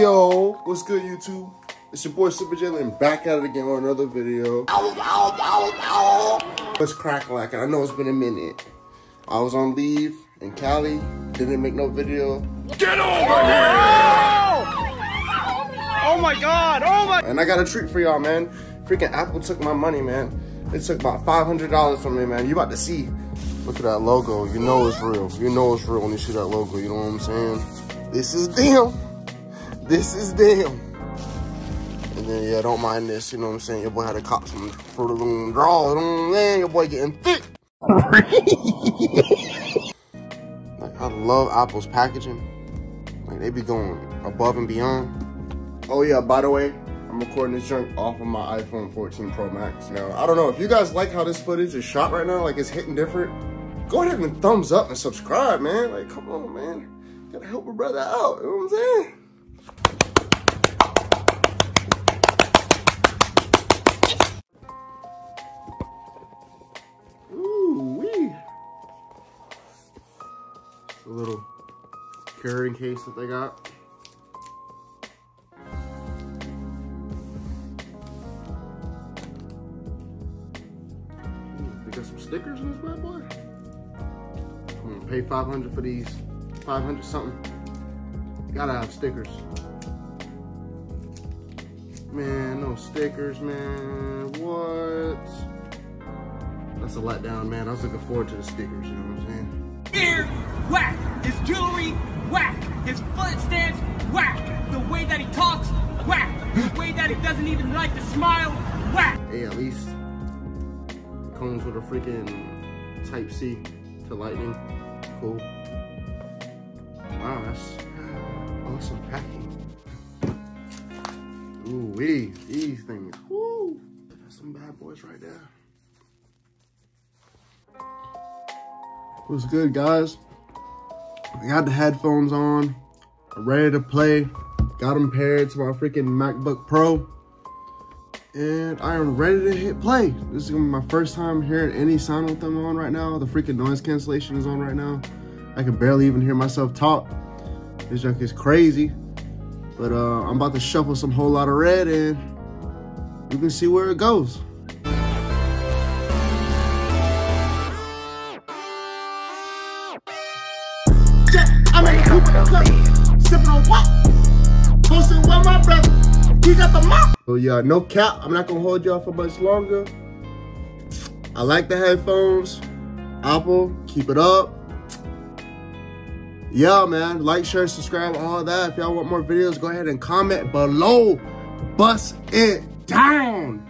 Yo, what's good, YouTube? It's your boy SUPJAY and back at it again with another video. What's crack-lacking? I know it's been a minute. I was on leave in Cali, didn't make no video. Get over here! Oh my God! Oh my! And I got a treat for y'all, man. Freaking Apple took my money, man. They took about $500 from me, man. You about to see. Look at that logo. You know it's real. You know it's real when you see that logo. You know what I'm saying? This is them. This is them. And then, yeah, don't mind this. You know what I'm saying? Your boy had to cop some Fruit of the Loom draw. You know what I'm saying? Your boy getting thick. Like, I love Apple's packaging. Like, they be going above and beyond. Oh, yeah, by the way, I'm recording this junk off of my iPhone 14 Pro Max. Now, I don't know if you guys like how this footage is shot right now, like it's hitting different. Go ahead and thumbs up and subscribe, man. Like, come on, man. Gotta help a brother out. You know what I'm saying? Ooh-wee. Just a little carrying case that they got. They got some stickers in this bad boy. I'm gonna pay $500 for these. 500 something. You gotta have stickers. Man, no stickers, man. What? That's a letdown, man. I was looking forward to the stickers, you know what I'm saying? Ear, whack. His jewelry, whack. His foot stance, whack. The way that he talks, whack. The way that he doesn't even like to smile, whack. Hey, at least it comes with a freaking Type-C to Lightning. Cool. Wow, that's awesome packing. Ooh, these things. Woo! That's some bad boys right there. What's good, guys? I got the headphones on. I'm ready to play. Got them paired to my freaking MacBook Pro. And I am ready to hit play. This is gonna be my first time hearing any sound with them on right now. The freaking noise cancellation is on right now. I can barely even hear myself talk. This junk is crazy. But I'm about to shuffle some whole lot of red and you can see where it goes. I'm in the club, sipping on what? Posting with my brother. He got the mop. So yeah, no cap. I'm not gonna hold y'all for much longer. I like the headphones. Apple, keep it up. Yeah, man, like, share, subscribe, all that. If y'all want more videos, go ahead and comment below. Bust it down.